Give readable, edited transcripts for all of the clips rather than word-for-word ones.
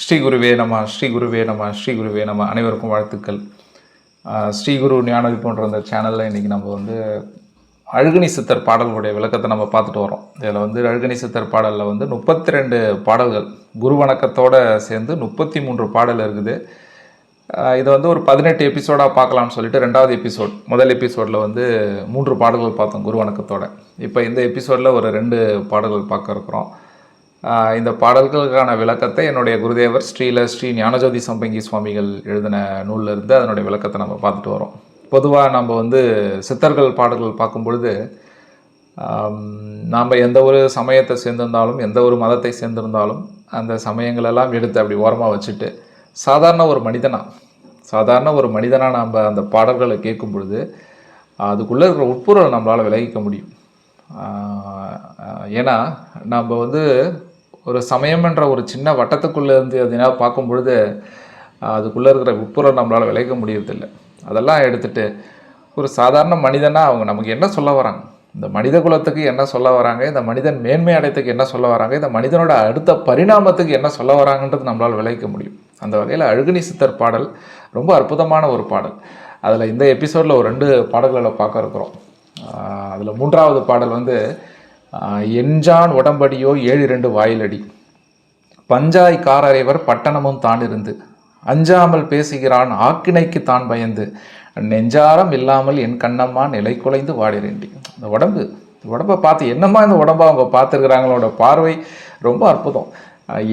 ஸ்ரீ குருவே நம ஸ்ரீ குருவே நம ஸ்ரீ குருவே நம அனைவருக்கும் வாழ்த்துக்கள். ஸ்ரீகுரு ஞானதி போன்ற அந்த சேனலில் இன்றைக்கி நம்ம அழுகணி சித்தர் பாடல்களுடைய விளக்கத்தை நம்ம பார்த்துட்டு வரோம். இதில் அழுகணி சித்தர் பாடலில் 32 பாடல்கள் குரு வணக்கத்தோடு சேர்ந்து 33 பாடல் இருக்குது. இதை ஒரு 18 எபிசோடாக பார்க்கலாம்னு சொல்லிட்டு ரெண்டாவது எபிசோட், முதல் எபிசோடில் 3 பாடல்கள் பார்த்தோம் குரு வணக்கத்தோடு. இப்போ இந்த எபிசோடில் ஒரு 2 பாடல்கள் பார்க்க இருக்கிறோம். இந்த பாடல்களுக்கான விளக்கத்தை என்னுடைய குருதேவர் ஸ்ரீ ஞானஜோதி சம்பங்கி சுவாமிகள் எழுதின நூலில் இருந்து அதனுடைய விளக்கத்தை நம்ம பார்த்துட்டு வரோம். பொதுவாக நம்ம சித்தர்கள் பாடல்கள் பார்க்கும் பொழுது நாம் எந்த ஒரு சமயத்தை சேர்ந்திருந்தாலும் எந்த ஒரு மதத்தை சேர்ந்திருந்தாலும் அந்த சமயங்களெல்லாம் எடுத்து அப்படி ஓரமாக வச்சுட்டு சாதாரண ஒரு மனிதனாக நம்ம அந்த பாடல்களை கேட்கும் பொழுது அதுக்குள்ளே இருக்கிற உட்பொருளை நம்மளால் விளைவிக்க முடியும். ஏன்னா நம்ம ஒரு சமயம் என்ற ஒரு சின்ன வட்டத்துக்குள்ளே இருந்து அதனால் பார்க்கும் பொழுது அதுக்குள்ளே இருக்கிற உட்பொருள் நம்மளால் விளைவிக்க முடியறதில்லை. அதெல்லாம் எடுத்துகிட்டு ஒரு சாதாரண மனிதனாக அவங்க நமக்கு என்ன சொல்ல வராங்க, இந்த மனித குலத்துக்கு என்ன சொல்ல வராங்க, இந்த மனிதன் மேன்மை அடையத்துக்கு என்ன சொல்ல வராங்க, இந்த மனிதனோட அடுத்த பரிணாமத்துக்கு என்ன சொல்ல வராங்கன்றது நம்மளால் விளைவிக்க முடியும். அந்த வகையில் அழுகணி சித்தர் பாடல் ரொம்ப அற்புதமான ஒரு பாடல். அதில் இந்த எபிசோடில் ஒரு 2 பாடல்களை பார்க்க இருக்கிறோம். அதில் 3வது பாடல் எஞ்சான் உடம்படியோ 7 வாயிலடி, பஞ்சாய் காரரைவர் பட்டணமும் தான் இருந்து, அஞ்சாமல் பேசுகிறான் ஆக்கினைக்கு தான் பயந்து, நெஞ்சாரம் இல்லாமல் என் கண்ணம்மா நிலை குலைந்து வாடிரேண்டி. இந்த உடம்பை பார்த்து என்னம்மா இந்த உடம்பை அவங்க பார்த்துருக்குறாங்களோட பார்வை ரொம்ப அற்புதம்.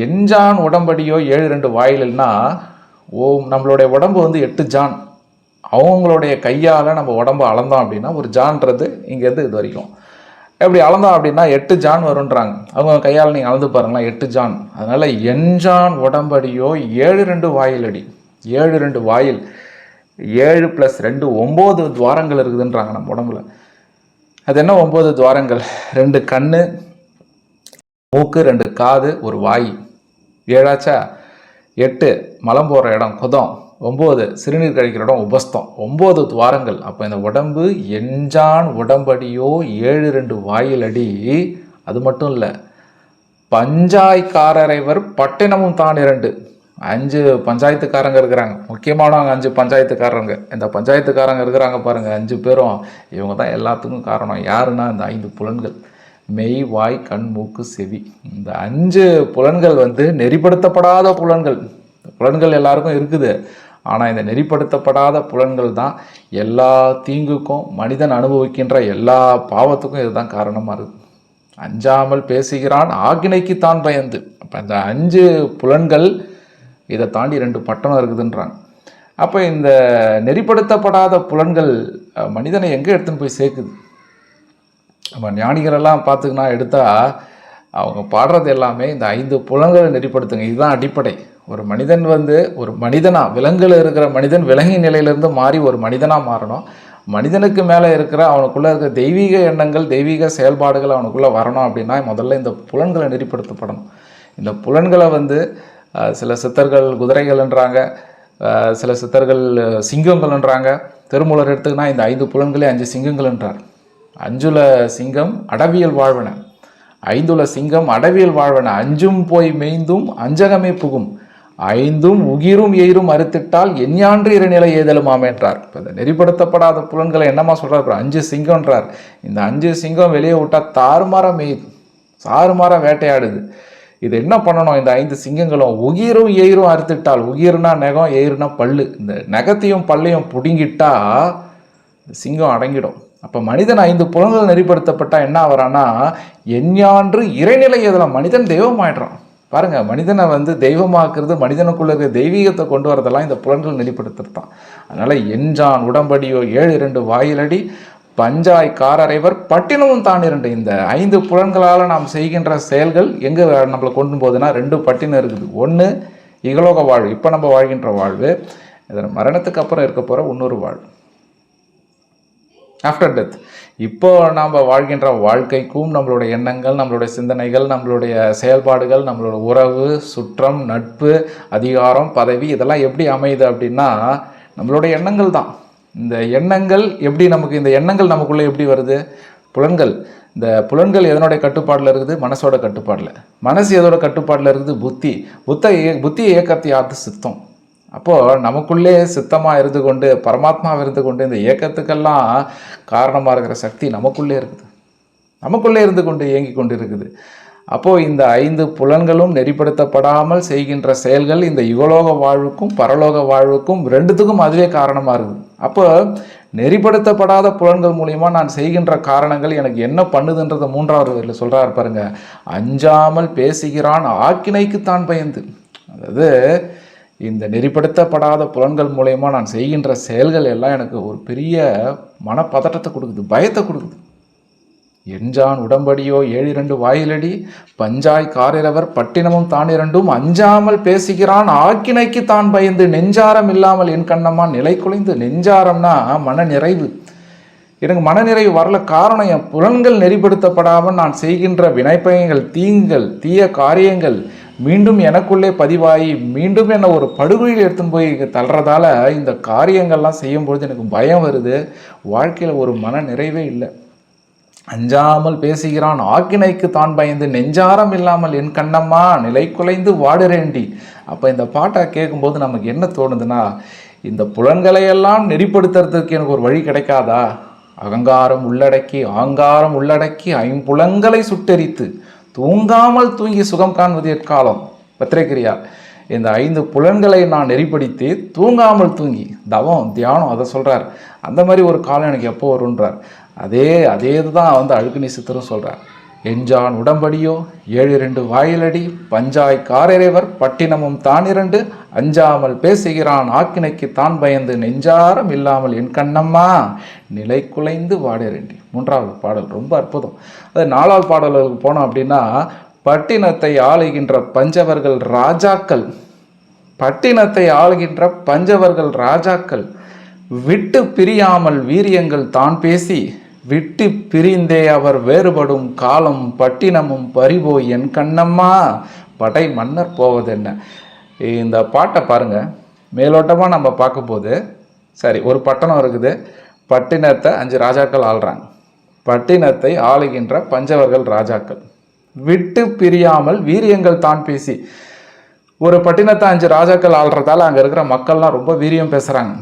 எஞ்சான் உடம்படியோ 7 வாயில்னா நம்மளுடைய உடம்பு 8 ஜான். அவங்களுடைய கையால் நம்ம உடம்பை அளந்தோம் அப்படின்னா ஒரு ஜான்றது இங்கேருந்து இது வரைக்கும் எப்படி அளந்தோம் அப்படின்னா 8 ஜான் வருன்றாங்க. அவங்க கையால் நீங்கள் அளந்து பாருங்களா, 8 ஜான். அதனால் எஞ்சான் உடம்படியோ 7 வாயிலடி, 7 வாயில், 7 + 2 9 துவாரங்கள் இருக்குதுன்றாங்க நம்ம உடம்புல. அது என்ன 9 துவாரங்கள்? 2 கண், மூக்கு, 2 காது, ஒரு வாய். 7ஆச்சா? 8 மலம் போகிற இடம் குதம், 9 சிறுநீர் கழிக்கிற இடம் உபஸ்தம். 9 துவாரங்கள். அப்போ இந்த உடம்பு எஞ்சான் உடம்படியோ 7 வாயிலடி. அது மட்டும் இல்லை, பஞ்சாய்க்காரரைவர் பட்டினமும் தான் 2. 5 பஞ்சாயத்துக்காரங்க இருக்கிறாங்க. முக்கியமானவங்க 5 பஞ்சாயத்துக்காரங்க. இந்த பஞ்சாயத்துக்காரங்க இருக்கிறாங்க பாருங்கள், 5 பேரும். இவங்க தான் எல்லாத்துக்கும் காரணம். யாருன்னா இந்த 5 புலன்கள்: மெய், வாய், கண், மூக்கு, செவி. இந்த 5 புலன்கள் நெறிப்படுத்தப்படாத புலன்கள். புலன்கள் எல்லாருக்கும் இருக்குது, ஆனால் இந்த நெறிப்படுத்தப்படாத புலன்கள் தான் எல்லா தீங்குக்கும், மனிதன் அனுபவிக்கின்ற எல்லா பாவத்துக்கும் இதுதான் காரணமாக இருக்குது. அஞ்சாமல் பேசுகிறான் ஆக்கினைக்கு தான் பயந்து. அப்போ இந்த 5 புலன்கள் இதை தாண்டி 2 பட்டணம் இருக்குதுன்றாங்க. அப்போ இந்த நெறிப்படுத்தப்படாத புலன்கள் மனிதனை எங்கே எடுத்துன்னு போய் சேர்க்குது? நம்ம ஞானிகளெல்லாம் பார்த்துக்கினா எடுத்தால் அவங்க பாடுறது எல்லாமே இந்த 5 புலன்களை நெறிப்படுத்துங்க. இதுதான் அடிப்படை. ஒரு மனிதன் ஒரு மனிதனாக, விலங்குல இருக்கிற மனிதன் விலங்கி நிலையிலேருந்து மாறி ஒரு மனிதனாக மாறணும். மனிதனுக்கு மேலே இருக்கிற அவனுக்குள்ளே இருக்கிற தெய்வீக எண்ணங்கள், தெய்வீக செயல்பாடுகள் அவனுக்குள்ளே வரணும் அப்படின்னா முதல்ல இந்த புலன்களை நெறிப்படுத்தப்படணும். இந்த புலன்களை சில சித்தர்கள் குதிரைகள்ன்றாங்க, சில சித்தர்கள் சிங்கங்கள்ன்றாங்க. திருமூலர் எடுத்துக்கினா இந்த 5 புலன்களே 5 சிங்கங்கள்ன்றார். 5ல் சிங்கம் அடவியல் வாழ்வன, 5ல் சிங்கம் அடவியல் வாழ்வன, 5ம் போய் மெய்ந்தும் அஞ்சகமே புகும், 5ம் உகிரும் எயிரும் அறுத்திட்டால் எஞ்ஞான்று இறைநிலை ஏதலுமாமே என்றார். இப்போ இந்த நெறிப்படுத்தப்படாத புலன்களை என்னமா சொல்கிறார்? 5 சிங்கம்ன்றார். இந்த 5 சிங்கம் வெளியே விட்டால் தாறுமாறாக மேயுது, சாறுமாறாக வேட்டையாடுது. இது என்ன பண்ணணும்? இந்த 5 சிங்கங்களும் உகிரும் எயிரும் அறுத்திட்டால், உகிர்னா நகம், எயிர்னா பல்லு, இந்த நகத்தையும் பல்லையும் பிடுங்கிட்டா சிங்கம் அடங்கிடும். அப்போ மனிதன் 5 புலன்கள் நெறிப்படுத்தப்பட்டால் என்ன ஆகிறான்னா எஞ்ஞான்று இறைநிலை ஏதலாம், மனிதன் தெய்வம் ஆயிடுறான். பாருங்கள், மனிதனை தெய்வமாக்குறது, மனிதனுக்குள்ள இருக்கிற தெய்வீகத்தை கொண்டு வரதெல்லாம் இந்த புலன்கள் நெறிப்படுத்துறது தான். அதனால் எஞ்சான் உடம்படியோ 7 வாயிலடி, பஞ்சாய் காரரைவர் பட்டினமும் தான் 2. இந்த 5 புலன்களால் நாம் செய்கின்ற செயல்கள் எங்கே நம்மளை கொண்டு போகுதுன்னா 2 பட்டினம் இருக்குது. ஒன்று இகலோக வாழ்வு, இப்போ நம்ம வாழ்கின்ற வாழ்வு. இதில் மரணத்துக்கு அப்புறம் இருக்க போகிற இன்னொரு வாழ்வு, ஆஃப்டர் டெத். இப்போ நாம் வாழ்கின்ற வாழ்க்கைக்கும் நம்மளுடைய எண்ணங்கள், நம்மளுடைய சிந்தனைகள், நம்மளுடைய செயல்பாடுகள், நம்மளோட உறவு, சுற்றம், நட்பு, அதிகாரம், பதவி, இதெல்லாம் எப்படி அமையுது அப்படின்னா நம்மளுடைய எண்ணங்கள் தான். இந்த எண்ணங்கள் எப்படி இந்த எண்ணங்கள் நமக்குள்ளே எப்படி வருது? புலன்கள். இந்த புலன்கள் எதனுடைய கட்டுப்பாட்டில் இருக்குது? மனசோட கட்டுப்பாட்டில். மனசு எதோட கட்டுப்பாட்டில் இருக்குது? புத்தி. புத்தி இயக்கத்தை யாத்து சித்தம். அப்போது நமக்குள்ளே சித்தமாக இருந்து கொண்டு பரமாத்மாவை இருந்து கொண்டு இந்த இயக்கத்துக்கெல்லாம் காரணமாக இருக்கிற சக்தி நமக்குள்ளே இருக்குது. நமக்குள்ளே இருந்து கொண்டு இயங்கி கொண்டு இருக்குது. அப்போது இந்த 5 புலன்களும் நெறிப்படுத்தப்படாமல் செய்கின்ற செயல்கள் இந்த யுகலோக வாழ்வுக்கும் பரலோக வாழ்வுக்கும் 2த்துக்கும் அதுவே காரணமாக இருக்குது. அப்போ நெறிப்படுத்தப்படாத புலன்கள் மூலிமா நான் செய்கின்ற காரணங்கள் எனக்கு என்ன பண்ணுதுன்றதை 3வது வரியில் சொல்கிறாரு பாருங்க. அஞ்சாமல் பேசுகிறான் ஆக்கினைக்குத்தான் பயந்து. அதாவது இந்த நெறிப்படுத்தப்படாத புலன்கள் மூலயமா நான் செய்கின்ற செயல்கள் எல்லாம் எனக்கு ஒரு பெரிய மனப்பதட்டத்தை கொடுக்குது, பயத்தை கொடுக்குது. எஞ்சான் உடம்படியோ 7 வாயிலடி பஞ்சாய் காரிரவர் பட்டினமும் தான் 2 அஞ்சாமல் பேசுகிறான் ஆக்கினைக்கு தான் பயந்து நெஞ்சாரம் இல்லாமல் என் கண்ணம்மா நிலை குலைந்து. நெஞ்சாரம்னா மன நிறைவு. எனக்கு மனநிறைவு வரல. காரணம் என் புலன்கள் நெறிப்படுத்தப்படாமல் நான் செய்கின்ற வினைப்பயங்கள், தீங்குகள், தீய காரியங்கள் மீண்டும் எனக்குள்ளே பதிவாகி மீண்டும் என்னை ஒரு படுகொலியில் எடுத்துன்னு போய் தள்ளுறதால இந்த காரியங்கள்லாம் செய்யும்பொழுது எனக்கு பயம் வருது. வாழ்க்கையில் ஒரு மன நிறைவே இல்லை. அஞ்சாமல் பேசுகிறான் ஆக்கினைக்கு தான் பயந்து நெஞ்சாரம் இல்லாமல் என் கண்ணம்மா நிலை குலைந்து வாடுறேண்டி. அப்போ இந்த பாட்டை கேட்கும்போது நமக்கு என்ன தோணுதுன்னா, இந்த புலன்களையெல்லாம் நெறிப்படுத்துறதுக்கு எனக்கு ஒரு வழி கிடைக்காதா? அகங்காரம் உள்ளடக்கி ஆங்காரம் உள்ளடக்கி 5 புலன்களை சுட்டெரித்து தூங்காமல் தூங்கி சுகம் காண்பது எற்காலம். பத்திரிகிரியா. இந்த 5 புலன்களை நான் நெறிப்படுத்தி தூங்காமல் தூங்கி தவம் தியானம் அதை சொல்கிறார். அந்த மாதிரி ஒரு காலம் எனக்கு எப்போ வருன்றார். அதே இதுதான் அழுக்குனி சித்தரும் சொல்கிறார். எஞ்சான் உடம்படியோ 7 வாயிலடி பஞ்சாய் காரிரைவர் பட்டினமும் தான் 2 அஞ்சாமல் பேசுகிறான் ஆக்கினைக்கு தான் பயந்து நெஞ்சாரம் இல்லாமல் என் கண்ணம்மா நிலை குலைந்து வாடேரண்டி. 3வது பாடல் ரொம்ப அற்புதம். அது 4வது பாடலுக்கு போனோம் அப்படின்னா, பட்டினத்தை ஆளுகின்ற பஞ்சவர்கள் ராஜாக்கள். பட்டினத்தை ஆளுகின்ற பஞ்சவர்கள் ராஜாக்கள் விட்டு பிரியாமல் வீரியங்கள் தான் பேசி விட்டு பிரிந்தே அவர் வேறுபடும் காலம் பட்டினமும் பறிபோய் என் கண்ணம்மா படை மன்னர் போவதென்ன. இந்த பாட்டை பாருங்க. மேலோட்டமாக நம்ம பார்க்கும்போது சரி, ஒரு பட்டணம் இருக்குது, பட்டினத்தை 5 ராஜாக்கள் ஆள்றாங்க. பட்டினத்தை ஆளுகின்ற பஞ்சவர்கள் ராஜாக்கள் விட்டு பிரியாமல் வீரியங்கள் தான் பேசி. ஒரு பட்டினத்தை 5 ராஜாக்கள் ஆள்றதால அங்கே இருக்கிற மக்கள்லாம் ரொம்ப வீரியம் பேசுகிறாங்க.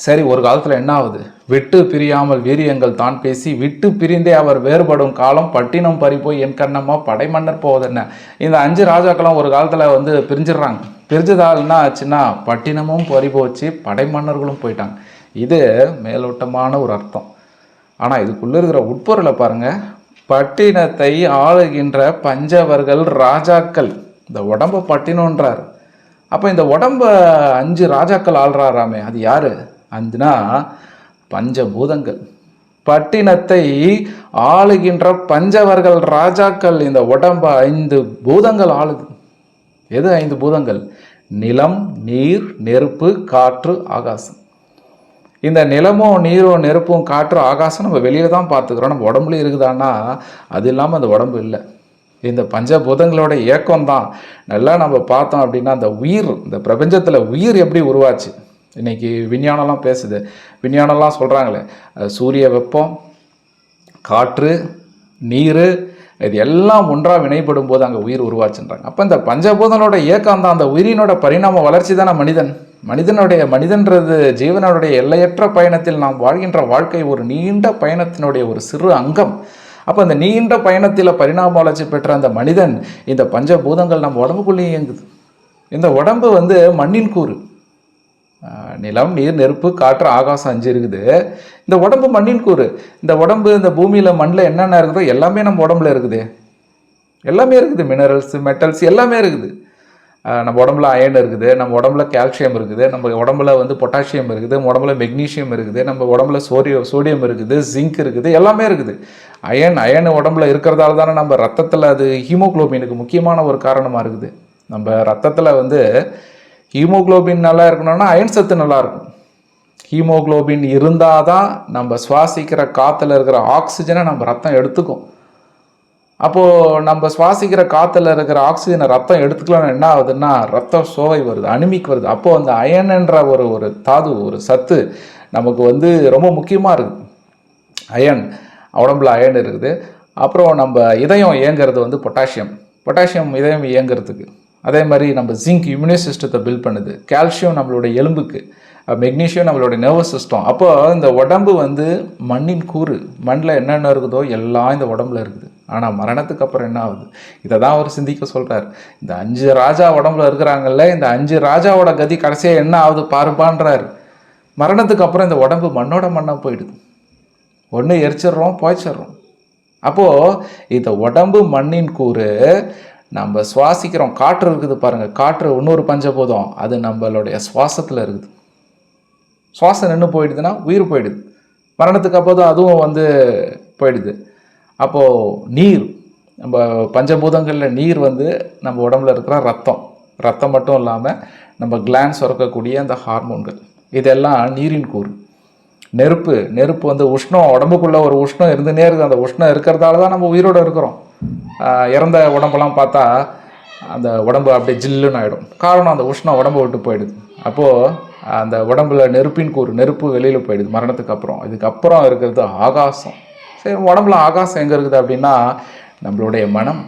சரி, ஒரு காலத்தில் என்ன ஆகுது? விட்டு பிரியாமல் வீரியங்கள் தான் பேசி விட்டு பிரிந்தே அவர் வேறுபடும் காலம் பட்டினம் பறிப்போய் என் கண்ணம்மா படை மன்னர் போவதென்ன. இந்த 5 ராஜாக்களும் ஒரு காலத்தில் பிரிஞ்சிடுறாங்க. பிரிஞ்சதால்னா ஆச்சுன்னா பட்டினமும் பறிபோச்சு, படை மன்னர்களும் போயிட்டாங்க. இது மேலோட்டமான ஒரு அர்த்தம். ஆனால் இதுக்குள்ளே இருக்கிற உட்பொருளை பாருங்கள். பட்டினத்தை ஆளுகின்ற பஞ்சவர்கள் ராஜாக்கள். இந்த உடம்பை பட்டினன்றார். அப்போ இந்த உடம்ப 5 ராஜாக்கள் ஆள்றாராமே, அது யாரு? அந்துனா பஞ்சபூதங்கள். பட்டினத்தை ஆளுகின்ற பஞ்சவர்கள் ராஜாக்கள். இந்த உடம்ப 5 பூதங்கள் ஆளுது. எது 5 பூதங்கள்? நிலம், நீர், நெருப்பு, காற்று, ஆகாசம். இந்த நிலமும் நீரும் நெருப்பும் காற்று ஆகாசம் நம்ம வெளியில தான் பார்த்துக்கிறோம். நம்ம உடம்புல இருக்குதான்னா அது இல்லாமல் அந்த உடம்பு இல்லை. இந்த பஞ்சபூதங்களோட இயக்கம் தான். நல்லா நம்ம பார்த்தோம் அப்படின்னா அந்த உயிர், இந்த பிரபஞ்சத்தில் உயிர் எப்படி உருவாச்சு? இன்னைக்கு விஞ்ஞானம்லாம் பேசுது. விஞ்ஞானம்லாம் சொல்கிறாங்களே, சூரிய வெப்பம், காற்று, நீர், இது எல்லாம் ஒன்றாக வினைப்படும் போது அங்கே உயிர் உருவாச்சுன்றாங்க. அப்போ இந்த பஞ்சபூதங்களோட இயக்கம் தான், அந்த உயிரினோட பரிணாம வளர்ச்சி தானே மனிதன்றது ஜீவனுடைய எல்லையற்ற பயணத்தில் நாம் வாழ்கின்ற வாழ்க்கை ஒரு நீண்ட பயணத்தினுடைய ஒரு சிறு அங்கம். அப்போ அந்த நீண்ட பயணத்தில் பரிணாம வளர்ச்சி பெற்ற அந்த மனிதன், இந்த பஞ்சபூதங்கள் நம்ம உடம்புக்குள்ளேயே இயங்குது. இந்த உடம்பு மண்ணின் கூறு. நிலம், நீர், நெருப்பு, காற்று, ஆகாசம் 5 இருக்குது. இந்த உடம்பு மண்ணின் கூறு. இந்த உடம்பு இந்த பூமியில் மண்ணில் என்னென்ன இருக்குதோ எல்லாமே நம்ம உடம்புல இருக்குது. எல்லாமே இருக்குது. மினரல்ஸ், மெட்டல்ஸ் எல்லாமே இருக்குது. நம்ம உடம்புல அயன் இருக்குது, நம்ம உடம்புல கால்சியம் இருக்குது, நம்ம உடம்புல பொட்டாசியம் இருக்குது, நம்ம உடம்புல மெக்னீஷியம் இருக்குது, நம்ம உடம்புல சோடியம் இருக்குது, ஜிங்க் இருக்குது, எல்லாமே இருக்குது. அயன் உடம்புல இருக்கிறதால தானே நம்ம ரத்தத்தில் அது ஹீமோகுளோபினுக்கு முக்கியமான ஒரு காரணமாக இருக்குது. நம்ம ரத்தத்தில் ஹீமோகுளோபின் நல்லா இருக்கணும்னா அயன் சத்து நல்லா இருக்கும். ஹீமோகுளோபின் இருந்தால் தான் நம்ம சுவாசிக்கிற காற்றுல இருக்கிற ஆக்சிஜனை நம்ம ரத்தம் எடுத்துக்கும். அப்போது நம்ம சுவாசிக்கிற காற்றுல இருக்கிற ஆக்சிஜனை ரத்தம் எடுத்துக்கலாம்னு என்ன ஆகுதுன்னா ரத்தம் சோகை வருது, அனிமிக் வருது. அப்போது அந்த அயன்ன்ற ஒரு தாது, ஒரு சத்து நமக்கு ரொம்ப முக்கியமாக இருக்குது. அயன் உடம்புல அயன் இருக்குது. அப்புறம் நம்ம இதயம் இயங்கிறது வந்து பொட்டாசியம் இதயம் இயங்கிறதுக்கு. அதே மாதிரி நம்ம ஜிங்க் இம்யூனி சிஸ்டத்தை பில்ட் பண்ணுது. கால்சியம் நம்மளுடைய எலும்புக்கு, மெக்னீஷியம் நம்மளுடைய நர்வஸ் சிஸ்டம். அப்போ இந்த உடம்பு வந்து மண்ணின் கூறு. மண்ணில் என்னென்ன இருக்குதோ எல்லாம் இந்த உடம்புல இருக்குது. ஆனால் மரணத்துக்கு அப்புறம் என்ன ஆகுது? இதை தான் அவர் சிந்திக்க சொல்கிறார். இந்த 5 ராஜா உடம்புல இருக்கிறாங்கல்ல, இந்த 5 ராஜாவோட கதி கடைசியாக என்ன ஆகுது பாருப்பான்றார். மரணத்துக்கு அப்புறம் இந்த உடம்பு மண்ணோட மண்ணாக போயிடுது. ஒன்று எரிச்சிடுறோம், போய்ச்சிட்றோம். அப்போது இந்த உடம்பு மண்ணின் கூறு. நம்ம சுவாசிக்கிறோம், காற்று இருக்குது பாருங்கள். காற்று இன்னொரு பஞ்சபூதம், அது நம்மளுடைய சுவாசத்தில் இருக்குது. சுவாசம் நின்று போயிடுதுன்னா உயிர் போயிடுது. மரணத்துக்கு அப்போது அதுவும் வந்து போயிடுது. அப்போது நீர், நம்ம பஞ்சபூதங்களில் நீர் வந்து நம்ம உடம்புல இருக்கிற ரத்தம் மட்டும் இல்லாமல் நம்ம கிளான்ஸ் சுரக்கக்கூடிய அந்த ஹார்மோன்கள், இதெல்லாம் நீரின் கூறு. நெருப்பு வந்து உஷ்ணம், உடம்புக்குள்ளே ஒரு உஷ்ணம் இருந்துனே இருக்குது. அந்த உஷ்ணம் இருக்கிறதால தான் நம்ம உயிரோடு இருக்கிறோம். இறந்த உடம்பெல்லாம் பார்த்தா அந்த உடம்பு அப்படியே ஜில்லுன்னு ஆகிடும். காரணம் அந்த உஷ்ணம் உடம்பு விட்டு போயிடுது. அப்போது அந்த உடம்புல நெருப்பின் கூறு, நெருப்பு வெளியில் போயிடுது மரணத்துக்கு அப்புறம். இதுக்கப்புறம் இருக்கிறது ஆகாசம். சரி, உடம்புல ஆகாசம் எங்கே இருக்குது அப்படின்னா நம்மளுடைய மனம்.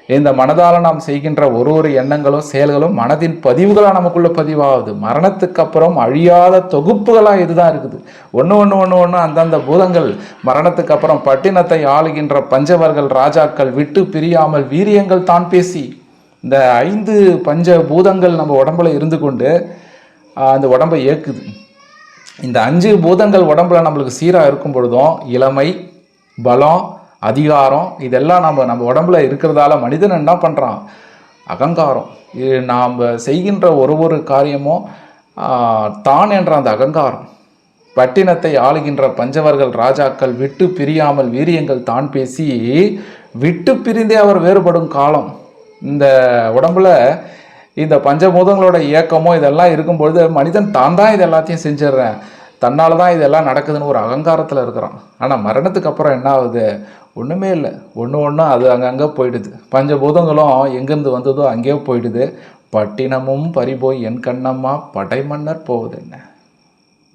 இந்த மனதால் நாம் செய்கின்ற ஒரு எண்ணங்களும் செயல்களும் மனதின் பதிவுகளாக நமக்குள்ளே பதிவாகுது. மரணத்துக்கு அப்புறம் அழியாத தொகுப்புகளாக இதுதான் இருக்குது. ஒன்று அந்தந்த பூதங்கள் மரணத்துக்கு அப்புறம் பட்டினத்தை ஆளுகின்ற பஞ்சவர்கள் ராஜாக்கள் விட்டு பிரியாமல் வீரியங்கள் தான் பேசி. இந்த 5 பஞ்ச பூதங்கள் நம்ம உடம்புல இருந்து கொண்டு அந்த உடம்பை இயக்குது. இந்த 5 பூதங்கள் உடம்புல நம்மளுக்கு சீராக இருக்கும் பொழுதும் இளமை, பலம், அதிகாரம், இதெல்லாம் நம்ம உடம்புல இருக்கிறதால மனிதன் என்ன பண்ணுறான்? அகங்காரம். இது நாம் செய்கின்ற ஒரு காரியமும் தான் என்ற அந்த அகங்காரம். பட்டினத்தை ஆளுகின்ற பஞ்சவர்கள் ராஜாக்கள் விட்டு பிரியாமல் வீரியங்கள் தான் பேசி விட்டு பிரிந்தே அவர் வேறுபடும் காலம். இந்த உடம்புல இந்த பஞ்சபூதங்களோட இயக்கமோ இதெல்லாம் இருக்கும்பொழுது மனிதன் தான் இது எல்லாத்தையும் செஞ்சிடுறேன், தன்னால் தான் இதெல்லாம் நடக்குதுன்னு ஒரு அகங்காரத்தில் இருக்கிறான். ஆனால் மரணத்துக்கு அப்புறம் என்ன ஆகுது? ஒன்றுமே இல்லை. ஒன்று அது அங்கங்கே போயிடுது. பஞ்சபூதங்களும் எங்கேருந்து வந்ததோ அங்கேயே போயிடுது. பட்டினமும் பறிபோய் என் கண்ணம்மா படைமன்னர் போவது என்ன?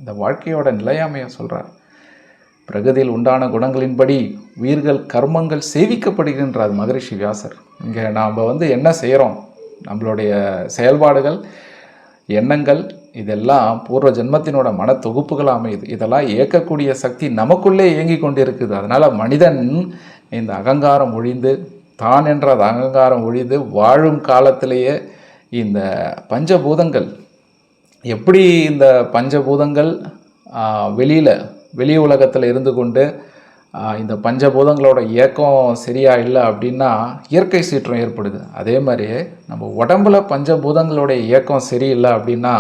இந்த வாழ்க்கையோட நிலையாமையை சொல்கிறார். பிரகதியில் உண்டான குணங்களின்படி உயிர்கள் கர்மங்கள் சேவிக்கப்படுகின்றார் மகரிஷி வியாசர். இங்கே நாம் என்ன செய்கிறோம்? நம்மளுடைய செயல்பாடுகள், எண்ணங்கள், இதெல்லாம் பூர்வ ஜென்மத்தினோட மன தொகுப்புகள் அமையுது. இதெல்லாம் இயக்கக்கூடிய சக்தி நமக்குள்ளே இயங்கி கொண்டிருக்குது. அதனால் மனிதன் இந்த அகங்காரம் ஒழிந்து, தான் என்ற அகங்காரம் ஒழிந்து வாழும் காலத்திலேயே இந்த பஞ்சபூதங்கள் எப்படி இந்த பஞ்சபூதங்கள் வெளி உலகத்தில் இருந்து கொண்டு இந்த பஞ்சபூதங்களோட இயக்கம் சரியாக இல்லை அப்படின்னா இயற்கை சீற்றம் ஏற்படுது. அதே மாதிரி நம்ம உடம்புல பஞ்சபூதங்களுடைய இயக்கம் சரியில்லை அப்படின்னா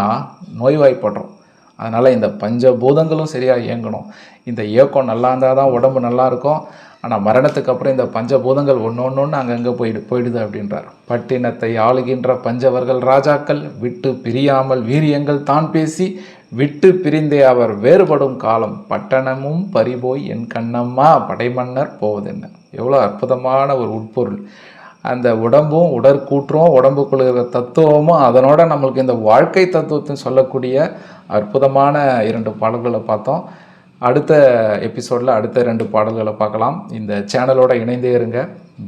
நோய்வாய்ப்படுறோம். அதனால் இந்த பஞ்சபூதங்களும் சரியாக இயங்கணும். இந்த இயக்கம் நல்லா இருந்தால் தான் உடம்பு நல்லா இருக்கும். ஆனால் மரணத்துக்கு அப்புறம் இந்த பஞ்சபூதங்கள் ஒன்று அங்கங்கே போயிடுது அப்படின்றார். பட்டினத்தை ஆளுகின்ற பஞ்சவர்கள் ராஜாக்கள் விட்டு பிரியாமல் வீரியங்கள் தான் பேசி விட்டு பிரிந்தே அவர் வேறுபடும் காலம் பட்டணமும் பறிபோய் என் கண்ணம்மா படைமன்னர் போவதென்ன. எவ்வளோ அற்புதமான ஒரு உட்பொருள். அந்த உடம்பும் உடற்கூற்றும் உடம்புக்குள்ள இருக்கிற தத்துவமும் அதனோட நம்மளுக்கு இந்த வாழ்க்கை தத்துவத்தையும் சொல்லக்கூடிய அற்புதமான 2 பாடல்களை பார்த்தோம். அடுத்த எபிசோடில் அடுத்த 2 பாடல்களை பார்க்கலாம். இந்த சேனலோட இணைந்தே இருங்க.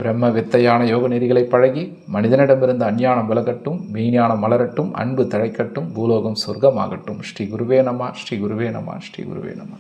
பிரம்ம வித்தையான யோக நெறிகளை பழகி மனிதனிடமிருந்து அஞ்ஞானம் விலகட்டும், மெய்ஞானம் மலரட்டும், அன்பு தழைக்கட்டும், பூலோகம் சொர்க்கமாகட்டும். ஸ்ரீ குருவே நம, ஸ்ரீ குருவே நம, ஸ்ரீ குருவே நம.